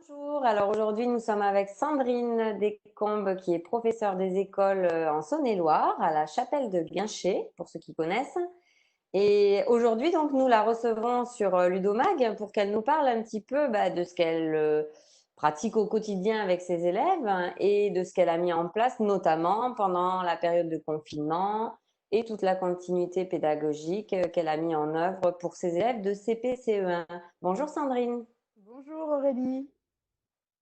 Bonjour, alors aujourd'hui nous sommes avec Sandrine Descombes qui est professeure des écoles en Saône-et-Loire à la Chapelle de Guinchay pour ceux qui connaissent. Et aujourd'hui donc nous la recevons sur Ludomag pour qu'elle nous parle un petit peu de ce qu'elle pratique au quotidien avec ses élèves et de ce qu'elle a mis en place notamment pendant la période de confinement et toute la continuité pédagogique qu'elle a mis en œuvre pour ses élèves de CP, CE1. Bonjour Sandrine. Bonjour Aurélie.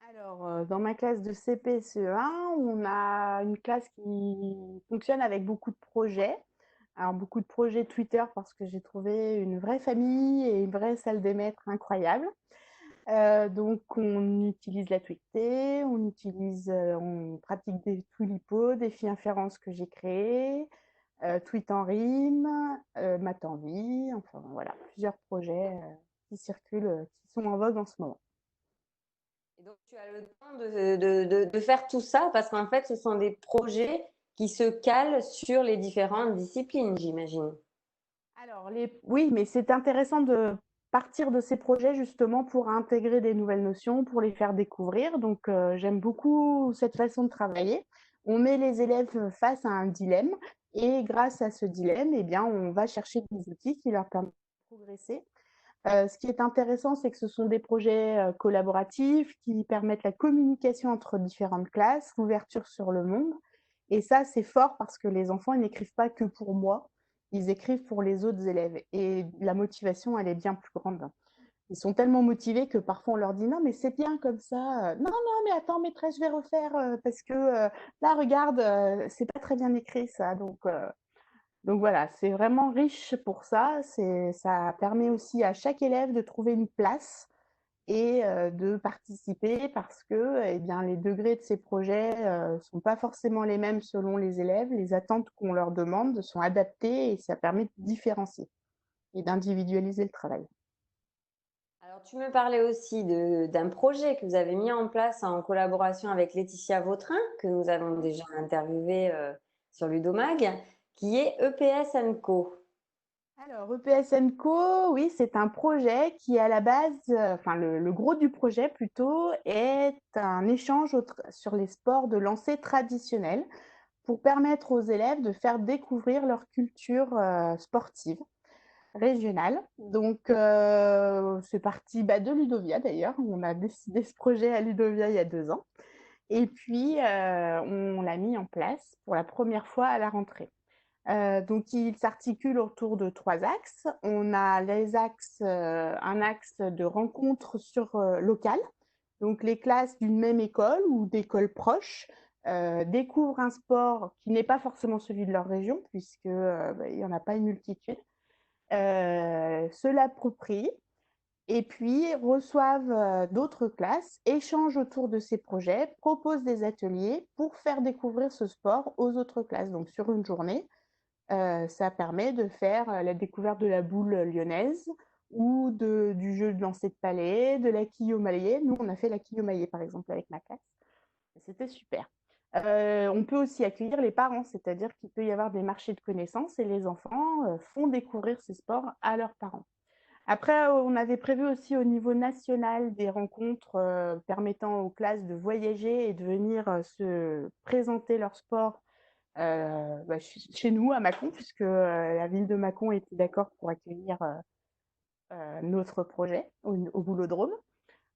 Alors, dans ma classe de CP CE1, on a une classe qui fonctionne avec beaucoup de projets. Alors, beaucoup de projets Twitter parce que j'ai trouvé une vraie famille et une vraie salle des maîtres incroyable. Donc, on utilise la tweetée, on pratique des Twilipo, des filles inférences que j'ai créées, tweet en rime, maths en vie, enfin voilà, plusieurs projets qui circulent, qui sont en vogue en ce moment. Et donc, tu as le temps de faire tout ça parce qu'en fait, ce sont des projets qui se calent sur les différentes disciplines, j'imagine. Alors, oui, mais c'est intéressant de partir de ces projets justement pour intégrer des nouvelles notions, pour les faire découvrir. Donc, j'aime beaucoup cette façon de travailler. On met les élèves face à un dilemme et grâce à ce dilemme, eh bien, on va chercher des outils qui leur permettent de progresser. Ce qui est intéressant, c'est que ce sont des projets collaboratifs qui permettent la communication entre différentes classes, l'ouverture sur le monde. Et ça, c'est fort parce que les enfants, ils n'écrivent pas que pour moi, ils écrivent pour les autres élèves. Et la motivation, elle est bien plus grande. Ils sont tellement motivés que parfois on leur dit non, mais c'est bien comme ça. Non, non, mais attends, maîtresse, je vais refaire parce que là, regarde, c'est pas très bien écrit ça. Donc voilà, c'est vraiment riche pour ça. Ça permet aussi à chaque élève de trouver une place et de participer parce que eh bien, les degrés de ces projets ne sont pas forcément les mêmes selon les élèves. Les attentes qu'on leur demande sont adaptées et ça permet de différencier et d'individualiser le travail. Alors, tu me parlais aussi d'un projet que vous avez mis en place en collaboration avec Laetitia Vautrin, que nous avons déjà interviewé sur Ludomag, qui est EPS Co. Alors, EPSN Co, oui, c'est un projet qui, à la base, enfin, le gros du projet plutôt, est un échange sur les sports de lancer traditionnels pour permettre aux élèves de faire découvrir leur culture sportive régionale. Donc, c'est parti de Ludovia d'ailleurs. On a décidé ce projet à Ludovia il y a 2 ans. Et puis, on l'a mis en place pour la première fois à la rentrée. Donc, il s'articule autour de 3 axes. On a un axe de rencontre locale. Donc, les classes d'une même école ou d'écoles proches découvrent un sport qui n'est pas forcément celui de leur région, puisque il n'y en a pas une multitude, se l'approprient et puis reçoivent d'autres classes, échangent autour de ces projets, proposent des ateliers pour faire découvrir ce sport aux autres classes. Donc, sur une journée, ça permet de faire la découverte de la boule lyonnaise ou du jeu de lancer de palais, de la quille au maillet. Nous, on a fait la quille au maillet, par exemple, avec ma classe. C'était super. On peut aussi accueillir les parents, c'est-à-dire qu'il peut y avoir des marchés de connaissances et les enfants font découvrir ces sports à leurs parents. Après, on avait prévu aussi au niveau national des rencontres permettant aux classes de voyager et de venir se présenter leur sport chez nous à Mâcon, puisque la ville de Mâcon était d'accord pour accueillir notre projet au Boulodrome.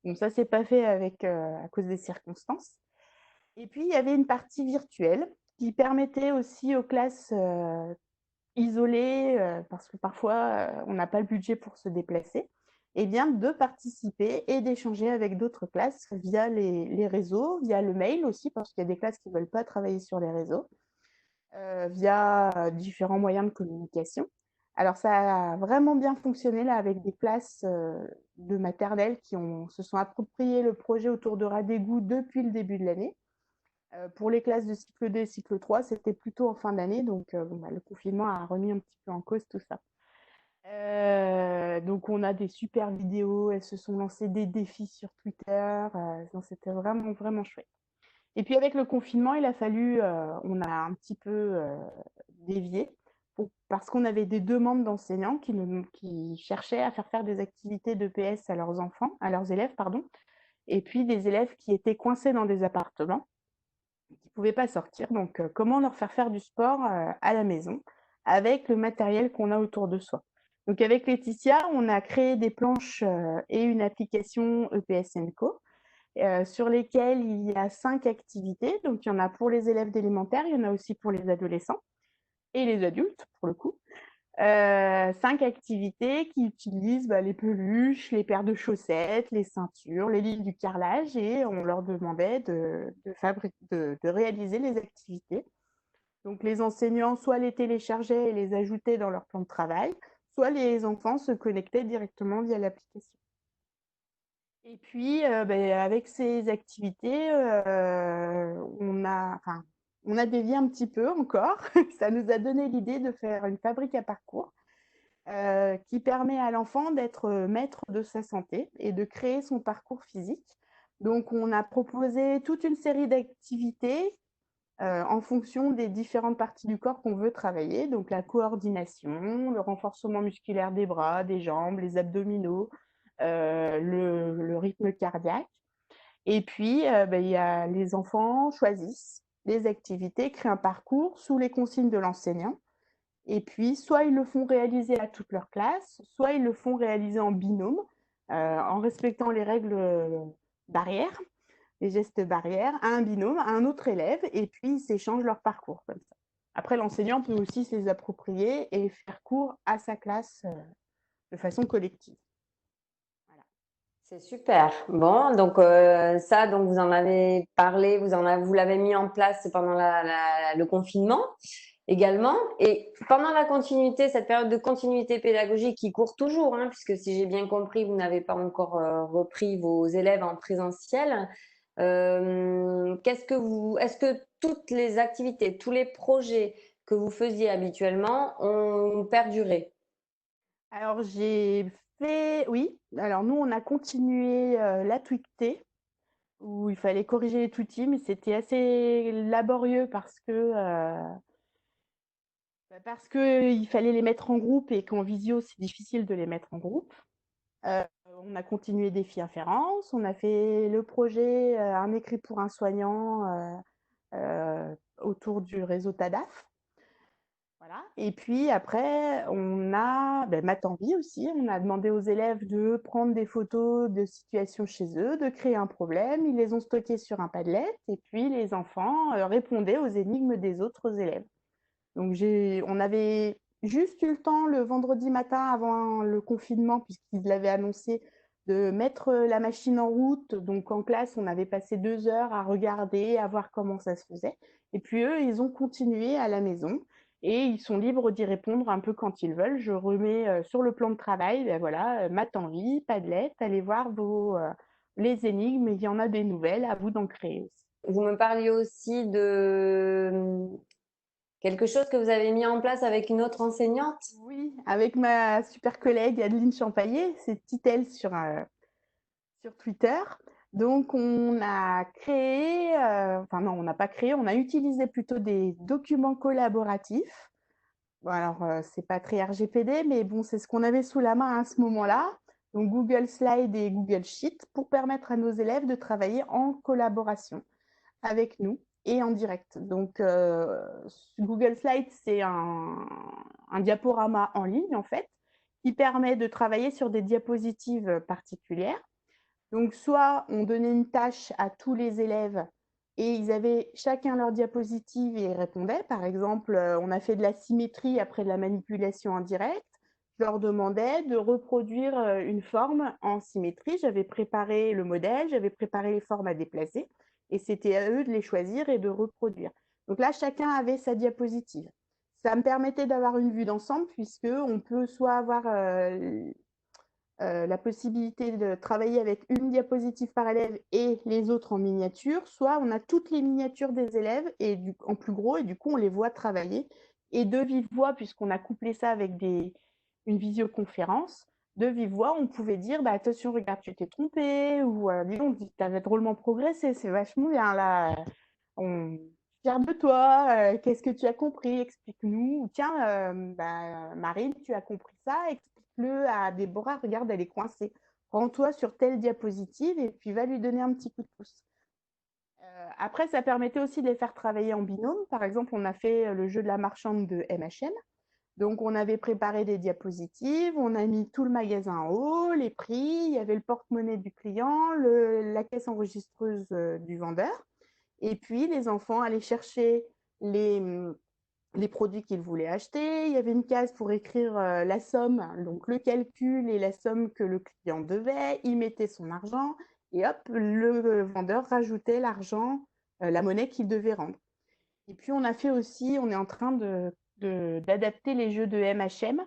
Donc ça s'est pas fait à cause des circonstances. Et puis il y avait une partie virtuelle qui permettait aussi aux classes isolées, parce que parfois on n'a pas le budget pour se déplacer, et bien de participer et d'échanger avec d'autres classes via les réseaux, via le mail aussi, parce qu'il y a des classes qui ne veulent pas travailler sur les réseaux via différents moyens de communication. Alors ça a vraiment bien fonctionné là avec des classes de maternelle se sont appropriées le projet autour de Radégout depuis le début de l'année. Pour les classes de cycle 2 et cycle 3, c'était plutôt en fin d'année, donc le confinement a remis un petit peu en cause tout ça. Donc on a des super vidéos, elles se sont lancées des défis sur Twitter, c'était vraiment vraiment chouette. Et puis avec le confinement, il a fallu, on a un petit peu dévié parce qu'on avait des demandes d'enseignants qui cherchaient à faire des activités d'EPS à leurs enfants, à leurs élèves, pardon. et puis des élèves qui étaient coincés dans des appartements, qui ne pouvaient pas sortir. Donc, comment leur faire du sport à la maison avec le matériel qu'on a autour de soi. Donc, avec Laetitia, on a créé des planches et une application EPSNCO sur lesquelles il y a 5 activités. Donc, il y en a pour les élèves d'élémentaire, il y en a aussi pour les adolescents et les adultes, pour le coup. 5 activités qui utilisent les peluches, les paires de chaussettes, les ceintures, les lignes du carrelage, et on leur demandait de réaliser les activités. Donc les enseignants soit les téléchargeaient et les ajoutaient dans leur plan de travail, soit les enfants se connectaient directement via l'application. Et puis avec ces activités, on a dévié un petit peu encore. Ça nous a donné l'idée de faire une fabrique à parcours qui permet à l'enfant d'être maître de sa santé et de créer son parcours physique. Donc, on a proposé toute une série d'activités en fonction des différentes parties du corps qu'on veut travailler. Donc, la coordination, le renforcement musculaire des bras, des jambes, les abdominaux, le rythme cardiaque. Et puis, les enfants choisissent les activités, créent un parcours sous les consignes de l'enseignant. Et puis, soit ils le font réaliser à toute leur classe, soit ils le font réaliser en binôme, en respectant les règles barrières, les gestes barrières, à un binôme, à un autre élève, et puis ils s'échangent leur parcours comme ça. Après, l'enseignant peut aussi se les approprier et faire cours à sa classe de façon collective. Voilà. C'est super. Bon, donc ça, donc vous en avez parlé, vous l'avez mis en place pendant le confinement également. Et pendant la continuité, cette période de continuité pédagogique qui court toujours, hein, puisque si j'ai bien compris, vous n'avez pas encore repris vos élèves en présentiel. Est-ce que toutes les activités, tous les projets que vous faisiez habituellement ont perduré? Alors, oui. Alors, nous, on a continué la tweetée, où il fallait corriger les tweeties, mais c'était assez laborieux parce qu'il fallait les mettre en groupe et qu'en visio, c'est difficile de les mettre en groupe. On a continué Défi Inférence, on a fait le projet Un écrit pour un soignant autour du réseau TADAF. Voilà. Et puis après, on a Math en vie aussi. On a demandé aux élèves de prendre des photos de situations chez eux, de créer un problème. Ils les ont stockés sur un Padlet et puis les enfants répondaient aux énigmes des autres élèves. Donc on avait juste eu le temps le vendredi matin avant le confinement, puisqu'ils l'avaient annoncé, de mettre la machine en route. Donc en classe, on avait passé 2 heures à regarder, à voir comment ça se faisait. Et puis eux, ils ont continué à la maison et ils sont libres d'y répondre un peu quand ils veulent. Je remets sur le plan de travail, maths en vie, Padlet, allez voir les énigmes, il y en a des nouvelles, à vous d'en créer aussi. Vous me parliez aussi de quelque chose que vous avez mis en place avec une autre enseignante? Oui, avec ma super collègue Adeline Champaillet, c'est Titel sur Twitter. Donc, on a créé, enfin non, on n'a pas créé, on a utilisé plutôt des documents collaboratifs. Bon, alors, c'est pas très RGPD, mais bon, c'est ce qu'on avait sous la main à ce moment-là. Donc, Google Slide et Google Sheet pour permettre à nos élèves de travailler en collaboration avec nous et en direct. Donc, Google Slide, c'est un diaporama en ligne, en fait, qui permet de travailler sur des diapositives particulières. Donc, soit on donnait une tâche à tous les élèves et ils avaient chacun leur diapositive et ils répondaient. Par exemple, on a fait de la symétrie après de la manipulation en direct. Je leur demandais de reproduire une forme en symétrie. J'avais préparé le modèle, j'avais préparé les formes à déplacer et c'était à eux de les choisir et de reproduire. Donc là, chacun avait sa diapositive. Ça me permettait d'avoir une vue d'ensemble puisqu'on peut soit avoir la possibilité de travailler avec une diapositive par élève et les autres en miniature, soit on a toutes les miniatures des élèves et en plus gros, et du coup, on les voit travailler. Et de vive voix, puisqu'on a couplé ça avec une visioconférence, de vive voix, on pouvait dire attention, regarde, tu t'es trompé, ou dis donc, tu avais drôlement progressé, c'est vachement bien là. On fier de toi, qu'est-ce que tu as compris, explique-nous. Ou tiens, Marine, tu as compris ça, explique-le à Déborah, regarde, elle est coincée. rends-toi sur telle diapositive et puis va lui donner un petit coup de pouce. Après, ça permettait aussi de les faire travailler en binôme. Par exemple, on a fait le jeu de la marchande de MHM. Donc, on avait préparé des diapositives, on a mis tout le magasin en haut, les prix, il y avait le porte-monnaie du client, la caisse enregistreuse du vendeur. Et puis, les enfants allaient chercher les, les produits qu'ils voulaient acheter. Il y avait une case pour écrire la somme, donc le calcul et la somme que le client devait. Il mettait son argent et hop, le vendeur rajoutait l'argent, la monnaie qu'il devait rendre. Et puis, on a fait aussi, on est en train d'adapter les jeux de MHM,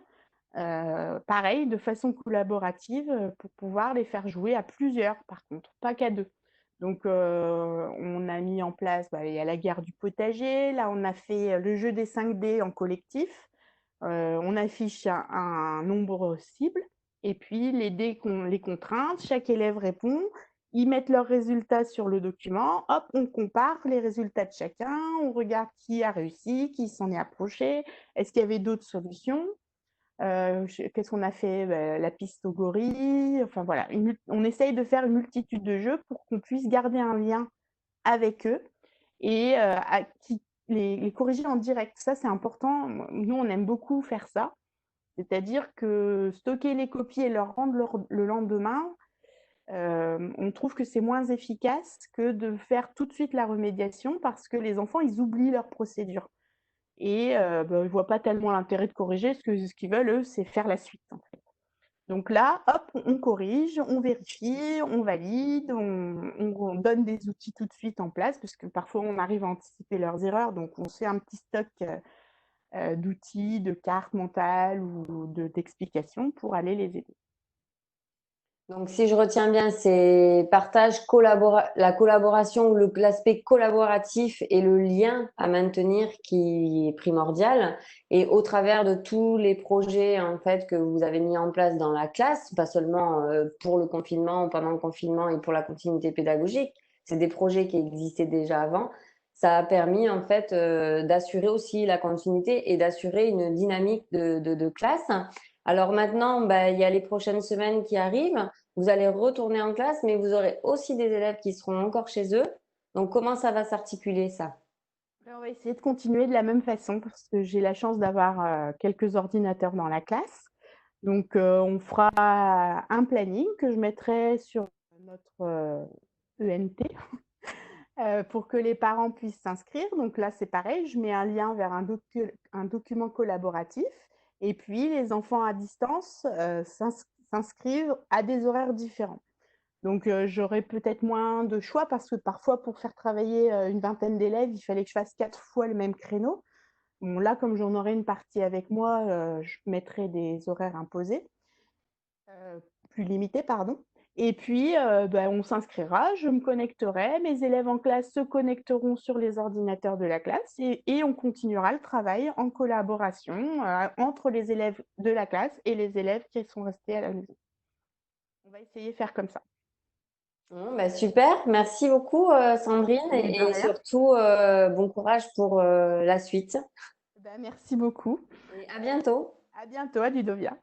pareil, de façon collaborative, pour pouvoir les faire jouer à plusieurs, par contre, pas qu'à deux. Donc, on a mis en place, il y a la guerre du potager. Là, on a fait le jeu des 5D en collectif. On affiche un nombre cible et puis les dés, les contraintes. Chaque élève répond. Ils mettent leurs résultats sur le document. Hop, on compare les résultats de chacun. On regarde qui a réussi, qui s'en est approché. Est-ce qu'il y avait d'autres solutions? Qu'est-ce qu'on a fait? La piste au gorille. Enfin voilà, on essaye de faire une multitude de jeux pour qu'on puisse garder un lien avec eux et les corriger en direct. Ça, c'est important. Nous, on aime beaucoup faire ça. C'est-à-dire que stocker les copies et leur rendre le lendemain, on trouve que c'est moins efficace que de faire tout de suite la remédiation parce que les enfants, ils oublient leur procédure. Et ils ne voient pas tellement l'intérêt de corriger. Ce qu'ils veulent, eux, c'est faire la suite, en fait. Donc là, hop, on corrige, on vérifie, on valide, on donne des outils tout de suite en place, parce que parfois on arrive à anticiper leurs erreurs, donc on fait un petit stock d'outils, de cartes mentales ou d'explications pour aller les aider. Donc, si je retiens bien, c'est la collaboration ou l'aspect collaboratif et le lien à maintenir qui est primordial. Et au travers de tous les projets en fait que vous avez mis en place dans la classe, pas seulement pour le confinement ou pendant le confinement et pour la continuité pédagogique, c'est des projets qui existaient déjà avant. Ça a permis en fait d'assurer aussi la continuité et d'assurer une dynamique de classe. Alors maintenant, il y a les prochaines semaines qui arrivent. Vous allez retourner en classe, mais vous aurez aussi des élèves qui seront encore chez eux. Donc, comment ça va s'articuler, ça? On va essayer de continuer de la même façon parce que j'ai la chance d'avoir quelques ordinateurs dans la classe. Donc, on fera un planning que je mettrai sur notre ENT pour que les parents puissent s'inscrire. Donc là, c'est pareil, je mets un lien vers un document collaboratif et puis les enfants à distance s'inscrivent à des horaires différents. Donc, j'aurai peut-être moins de choix parce que parfois, pour faire travailler une vingtaine d'élèves, il fallait que je fasse 4 fois le même créneau. Bon, là, comme j'en aurai une partie avec moi, je mettrai des horaires imposés, plus limités, pardon. Et puis, on s'inscrira, je me connecterai, mes élèves en classe se connecteront sur les ordinateurs de la classe et on continuera le travail en collaboration entre les élèves de la classe et les élèves qui sont restés à la maison. On va essayer de faire comme ça. Bon, super, merci beaucoup Sandrine Mais de et rien. surtout bon courage pour la suite. Merci beaucoup. Et à bientôt. À bientôt à Ludovia.